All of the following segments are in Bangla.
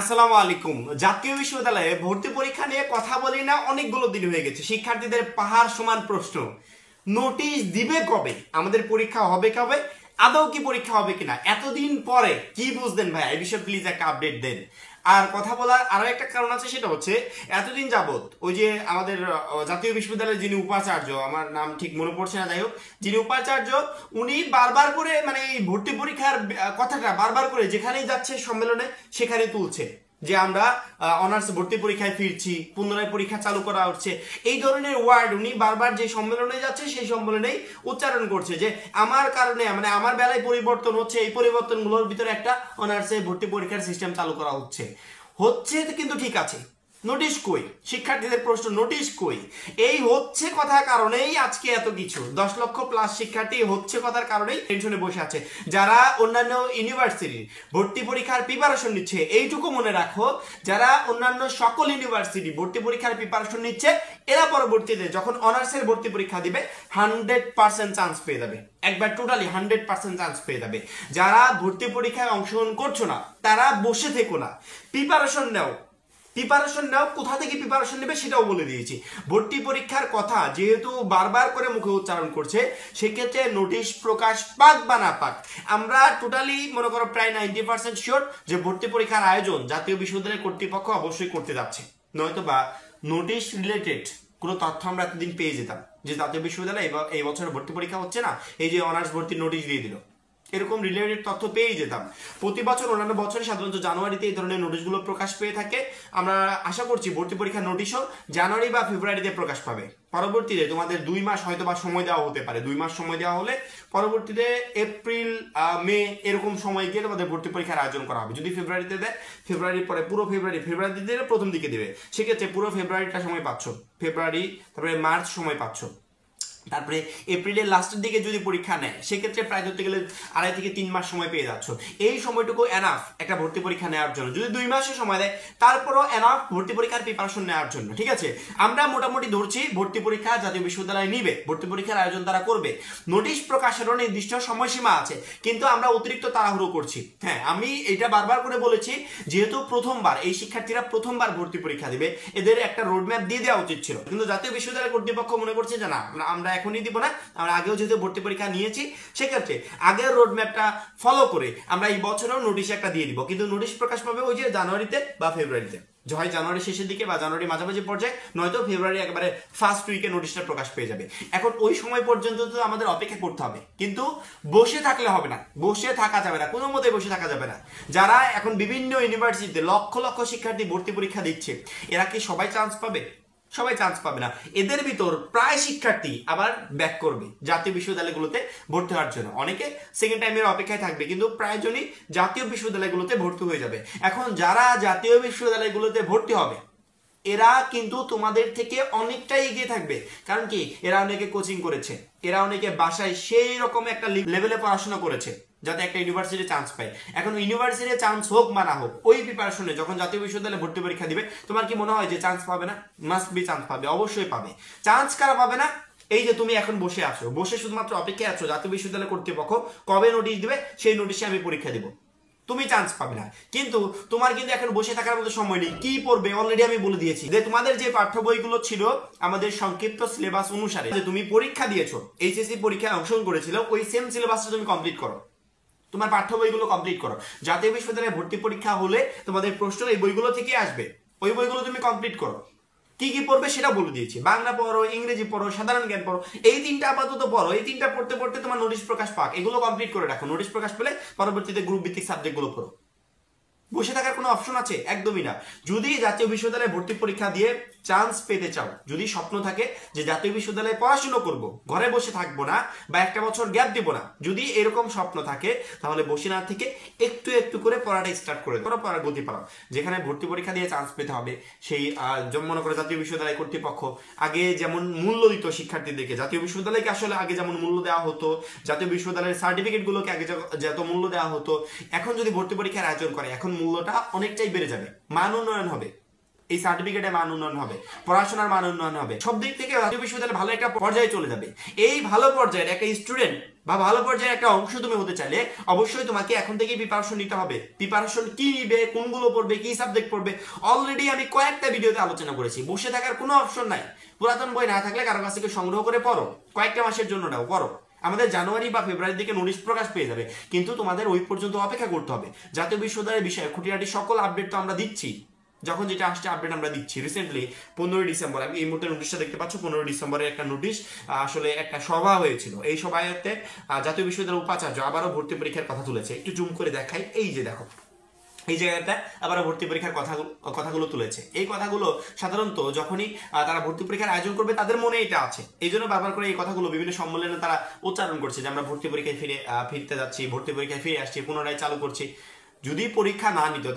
আসসালামু আলাইকুম। জাতীয় বিশ্ববিদ্যালয়ে ভর্তি পরীক্ষা নিয়ে কথা বলি না অনেকগুলো দিন হয়ে গেছে। শিক্ষার্থীদের পাহাড় সমান প্রশ্ন, নোটিশ দিবে কবে, আমাদের পরীক্ষা হবে কবে, আদৌ কি পরীক্ষা হবে কিনা, এতদিন পরে কি বুঝলেন ভাই, এই বিষয়ে প্লিজ একটা আপডেট দেন। আর কথা বলার আরো একটা কারণ আছে, সেটা হচ্ছে এতদিন যাবত ওই যে আমাদের জাতীয় বিশ্ববিদ্যালয়ের যিনি উপাচার্য, আমার নাম ঠিক মনে পড়ছে না, যাই হোক, যিনি উপাচার্য, উনি বারবার করে মানে এই ভর্তি পরীক্ষার কথাটা বারবার করে যেখানেই যাচ্ছে সম্মেলনে সেখানে তুলছে যে আমরা অনার্স ভর্তি পরীক্ষায় ফিরছি, পুনরায় পরীক্ষা চালু করা হচ্ছে। এই ধরনের ওয়ার্ড উনি বারবার যে সম্মেলনে যাচ্ছে সেই সম্মেলনেই উচ্চারণ করছে যে আমার কারণে মানে আমার বেলায় পরিবর্তন হচ্ছে, এই পরিবর্তনগুলোর ভিতরে একটা অনার্সে ভর্তি পরীক্ষার সিস্টেম চালু করা হচ্ছে। কিন্তু ঠিক আছে, নোটিশ কই? শিক্ষার্থীদের প্রশ্ন, নোটিশ কই? এই হচ্ছে কথার কারণেই আজকে এত কিছু, 10 লক্ষ প্লাস শিক্ষার্থী হচ্ছে কথার কারণেই টেনশনে বসে আছে। যারা অন্যান্য ইউনিভার্সিটির ভর্তি পরীক্ষার প্রিপারেশন নিচ্ছে, এইটুকু মনে রাখো, যারা অন্যান্য সকল ইউনিভার্সিটি ভর্তি পরীক্ষার প্রিপারেশন নিচ্ছে, এরা পরবর্তীতে যখন অনার্সের ভর্তি পরীক্ষা দিবে 100% চান্স পেয়ে যাবে, একবার টোটালি 100% চান্স পেয়ে যাবে। যারা ভর্তি পরীক্ষায় অংশগ্রহণ করছো না তারা বসে থেকো না, প্রিপারেশন নাও। কোথা থেকে প্রিপারেশন নেবে সেটাও বলে দিয়েছি। ভর্তি পরীক্ষার কথা যেহেতু বারবার করে মুখে উচ্চারণ করছে, সেক্ষেত্রে নোটিশ প্রকাশ পাক বা না পাক, আমরা টোটালি মনে করো প্রায় 90% শিওর যে ভর্তি পরীক্ষার আয়োজন জাতীয় বিশ্ববিদ্যালয় কর্তৃপক্ষ অবশ্যই করতে যাচ্ছে। নয়তো বা নোটিশ রিলেটেড কোনো তথ্য আমরা এতদিন পেয়ে যেতাম যে জাতীয় বিশ্ববিদ্যালয় এই বছর ভর্তি পরীক্ষা হচ্ছে না, এই যে অনার্স ভর্তির নোটিশ দিয়ে দিল, এরকম রিলেটেড তথ্য পেয়ে যেতাম। প্রতি বছর অন্যান্য বছরে সাধারণত জানুয়ারিতে এই ধরনের নোটিশগুলো প্রকাশ পেয়ে থাকে। আমরা আশা করছি ভর্তি পরীক্ষার নোটিশও জানুয়ারি বা ফেব্রুয়ারিতে প্রকাশ পাবে। পরবর্তীতে তোমাদের 2 মাস হয়তো বা সময় দেওয়া হতে পারে, 2 মাস সময় দেওয়া হলে পরবর্তীতে এপ্রিল মে এরকম সময় গিয়ে তোমাদের ভর্তি পরীক্ষার আয়োজন করা হবে। যদি ফেব্রুয়ারিতে দেয়, ফেব্রুয়ারির পরে পুরো ফেব্রুয়ারিতে দিলে প্রথম দিকে দেবে, সেক্ষেত্রে পুরো ফেব্রুয়ারিটা সময় পাচ্ছ, ফেব্রুয়ারি তারপরে মার্চ সময় পাচ্ছ। তারপরে এপ্রিলের লাস্টের দিকে যদি পরীক্ষা নেয়, সেক্ষেত্রে প্রায় ধরতে গেলে 2.5 থেকে 3 মাস সময় পেয়ে যাচ্ছ। এই সময়টুকু এনাফ একটা ভর্তি পরীক্ষা নেওয়ার জন্য। যদি 2 মাসের সময় দেয় তারপরও এনাফ ভর্তি পরীক্ষার প্রিপারেশন নেওয়ার জন্য। ঠিক আছে, আমরা মোটামুটি ধরছি ভর্তি পরীক্ষা জাতীয় বিশ্ববিদ্যালয় নিবে, ভর্তি পরীক্ষার আয়োজন তারা করবে। নোটিশ প্রকাশেরও নির্দিষ্ট সময়সীমা আছে, কিন্তু আমরা অতিরিক্ত তাড়াহুড়ো করছি। হ্যাঁ, আমি এটা বারবার করে বলেছি, যেহেতু প্রথমবার এই শিক্ষার্থীরা প্রথমবার ভর্তি পরীক্ষা দিবে, এদের একটা রোডম্যাপ দিয়ে দেওয়া উচিত ছিল, কিন্তু জাতীয় বিশ্ববিদ্যালয় কর্তৃপক্ষ মনে করছে যে না, আমরা এখনই দিব না, আমরা আগেও যেহেতু ভর্তি পরীক্ষা নিয়েছি, সেক্ষেত্রে আগের রোডম্যাপটা ফলো করে আমরা এই বছরেও নোটিশ একটা দিয়ে দিব। কিন্তু নোটিশ প্রকাশ পাবে ওই যে জানুয়ারিতে বা ফেব্রুয়ারিতে, হয় জানুয়ারি শেষের দিকে বা জানুয়ারি মাঝামাঝি পর্যায়ে, নয়তো ফেব্রুয়ারি একেবারে ফার্স্ট উইকে নোটিশটা প্রকাশ পেয়ে যাবে। এখন ওই সময় পর্যন্ত তো আমাদের অপেক্ষা করতে হবে, কিন্তু বসে থাকলে হবে না, বসে থাকা যাবে না, কোনো মতে বসে থাকা যাবে না। যারা এখন বিভিন্ন ইউনিভার্সিটিতে লক্ষ লক্ষ শিক্ষার্থী ভর্তি পরীক্ষা দিচ্ছে, এরা কি সবাই চান্স পাবে? সবাই চান্স পাবে না। এদের ভিতর প্রায় শিক্ষার্থী আবার ব্যাক করবে জাতীয় বিশ্ববিদ্যালয়গুলোতে ভর্তি হওয়ার জন্য। অনেকে সেকেন্ড টাইমের অপেক্ষায় থাকবে, কিন্তু প্রায়জনই জাতীয় বিশ্ববিদ্যালয়গুলোতে ভর্তি হয়ে যাবে। এখন যারা জাতীয় বিশ্ববিদ্যালয়গুলোতে ভর্তি হবে, এরা কিন্তু তোমাদের থেকে অনেকটাই এগিয়ে থাকবে। কারণ কি, এরা অনেকে কোচিং করেছে, এরা অনেকে বাসায় সেই রকম একটা লেভেলে পড়াশোনা করেছে যাতে একটা ইউনিভার্সিটি চান্স পায়। এখন ইউনিভার্সিটি চান্স হোক বা না হোক, ওই প্রিপারেশনে যখন জাতীয় বিশ্ববিদ্যালয়ে ভর্তি পরীক্ষা দিবে, তোমার কি মনে হয় যে চান্স পাবে না? মাস্ট বি চান্স পাবে, অবশ্যই পাবে। চান্স কারা পাবে না? এই যে তুমি এখন বসে আছো, বসে শুধুমাত্র অপেক্ষায় আছো জাতীয় বিশ্ববিদ্যালয় কর্তৃপক্ষ কবে নোটিশ দিবে, সেই নোটিশে আমি পরীক্ষা দিব, তুমি চান্স পাবে না। কিন্তু তোমার কিন্তু এখন বসে থাকার মতো সময় নেই। কি পড়বে অলরেডি আমি বলে দিয়েছি, যে তোমাদের যে পাঠ্য বইগুলো ছিল আমাদের সংক্ষিপ্ত সিলেবাস অনুসারে, যে তুমি পরীক্ষা দিয়েছো, এইচএসসি পরীক্ষায় অংশগ্রহণ করেছিল, ওই সেম সিলেবাসটা তুমি কমপ্লিট করো, তোমার পাঠ্য বইগুলো কমপ্লিট করো। জাতীয় বিশ্ববিদ্যালয়ে ভর্তি পরীক্ষা হলে তোমাদের প্রশ্ন এই বইগুলো থেকে আসবে, ওই বইগুলো তুমি কমপ্লিট করো। কি কি পড়বে সেটা বলে দিয়েছি, বাংলা পড়ো, ইংরেজি পড়ো, সাধারণ জ্ঞান পড়ো, এই 3টা আপাতত পড়ো। এই 3টা পড়তে পড়তে তোমার নোটিশ প্রকাশ পাক, এগুলো কমপ্লিট করে রাখো। নোটিশ প্রকাশ পেলে পরবর্তীতে গ্রুপ ভিত্তিক সাবজেক্টগুলো পড়ো। বসে থাকার কোনো অপশন আছে? একদমই না। যদি জাতীয় বিশ্ববিদ্যালয়ে ভর্তি পরীক্ষা দিয়ে চান্স পেতে চাও, যদি স্বপ্ন থাকে যে জাতীয় বিশ্ববিদ্যালয়ে পড়াশোনা করব, ঘরে বসে থাকবো না বা একটা বছর গ্যাপ দিব না, যদি এরকম স্বপ্ন থাকে, তাহলে বসে না থেকে একটু একটু করে পড়াটা স্টার্ট করে করো, পড়ার গতি পাও। যেখানে ভর্তি পরীক্ষা দিয়ে চান্স পেতে হবে, সেই যেমন মনে করে জাতীয় বিশ্ববিদ্যালয় কর্তৃপক্ষ আগে যেমন মূল্য দিত শিক্ষার্থীদেরকে, জাতীয় বিশ্ববিদ্যালয়কে আসলে আগে যেমন মূল্য দেওয়া হতো, জাতীয় বিশ্ববিদ্যালয়ের সার্টিফিকেটগুলোকে আগে যত মূল্য দেওয়া হতো, এখন যদি ভর্তি পরীক্ষার আয়োজন করে, এখন মূল্যটা অনেকটাই বেড়ে যাবে, মান উন্নয়ন হবে। এই সার্টিফিকেটের মান উন্নয়ন হবে, পড়াশোনার মান উন্নয়ন হবে, সব দিক থেকে জাতীয় বিশ্ববিদ্যালয় ভালো একটা পর্যায়ে চলে যাবে। এই ভালো পর্যায়ের একটা স্টুডেন্ট বা ভালো পর্যায়ের একটা অংশ তুমি হতে চাইলে অবশ্যই তোমাকে এখন থেকেই প্রিপারেশন নিতে হবে। প্রিপারেশন কি নিবে, কোনগুলো পড়বে, কি সাবজেক্ট পড়বে, অলরেডি আমি কয়েকটা ভিডিওতে আলোচনা করেছি। বসে থাকার কোনো অপশন নাই। পুরাতন বই না থাকলে কারো কাছ থেকে সংগ্রহ করে পড়ো, কয়েকটা মাসের জন্য নাও, পড়ো। আমাদের জানুয়ারি বা ফেব্রুয়ারির দিকে নোটিশ প্রকাশ পেয়ে যাবে, কিন্তু তোমাদের ওই পর্যন্ত অপেক্ষা করতে হবে। জাতীয় বিশ্ববিদ্যালয়ের বিষয়ে খুঁটিনাটি সকল আপডেট তো আমরা দিচ্ছি, যখন যেটা আসছে আপডেট আমরা দিচ্ছি। রিসেন্টলি 15 ডিসেম্বর, আমি এই মুহূর্তে নোটিশটা দেখতে পাচ্ছ, 15 ডিসেম্বরের একটা নোটিশ, আসলে একটা সভা হয়েছিল। এই সভাতে জাতীয় বিশ্ববিদ্যালয়ের উপাচার্য আবারও ভর্তি পরীক্ষার কথা তুলেছে। একটু জুম করে দেখাই, এই যে দেখো এই জায়গাটা আবারও ভর্তি পরীক্ষার কথাগুলো তুলেছে। এই কথাগুলো সাধারণত যখনই তারা ভর্তি পরীক্ষার আয়োজন করবে তাদের মনে এটা আছে, এই জন্য বারবার করে এই কথাগুলো বিভিন্ন সম্মেলনে তারা উচ্চারণ করছে যে আমরা ভর্তি পরীক্ষায় ফিরতে যাচ্ছি, ভর্তি পরীক্ষায় ফিরে আসছি, পুনরায় চালু করছি। যদি পরীক্ষা না নিত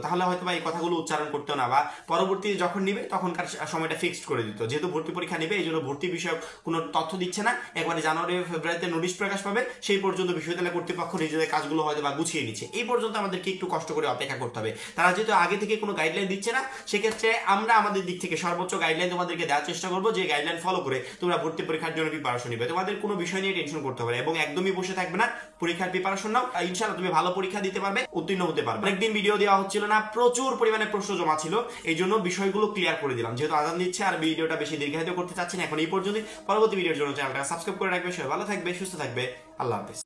তাহলে হয়তো এই কথাগুলো উচ্চারণ করতো না, বা পরবর্তী যখন নিবে তখনকার সময়টা ফিক্সড করে দিত। যেহেতু ভর্তি পরীক্ষা নেবে, এই জন্য ভর্তি বিষয়ক কোনো তথ্য দিচ্ছে না। একবারে জানুয়ারি ফেব্রুয়ারিতে নোটিশ প্রকাশ পাবে, সেই পর্যন্ত বিশ্ববিদ্যালয় কর্তৃপক্ষ নিজেদের কাজগুলো হয়তো বা গুছিয়ে নিচ্ছে। এই পর্যন্ত আমাদেরকে একটু কষ্ট করে অপেক্ষা করতে হবে। তারা যেহেতু আগে থেকে কোনো গাইডলাইন দিচ্ছে না, সেক্ষেত্রে আমরা আমাদের দিক থেকে সর্বোচ্চ গাইডলাইন তোমাদেরকে দেওয়ার চেষ্টা করবো, যে গাইডলাইন ফলো করে তোমরা ভর্তি পরীক্ষার জন্য প্রিপারেশন নিবে। তোমাদের কোনো বিষয় নিয়ে টেনশন করতে হবে না, এবং একদমই বসে থাকবে না, পরীক্ষার প্রিপারেশন নাও। ইনশাআল্লাহ তুমি ভালো পরীক্ষা দিতে পারবে, উত্তীর্ণ হতে পারবে। দিন ভিডিও দেওয়া হচ্ছিল না, প্রচুর পরিমাণে প্রশ্ন জমা ছিল, এই জন্য বিষয়গুলো ক্লিয়ার করে দিলাম। যেহেতু আজান দিচ্ছে আর ভিডিওটা বেশি দীর্ঘায়িত করতে চাচ্ছি না, এখন এই পর্যন্ত। পরবর্তী ভিডিওর জন্য চ্যানেলটা সাবস্ক্রাইব করে রাখবে। সবাই ভালো থাকবে, সুস্থ থাকবে, আল্লাহ হাফেজ।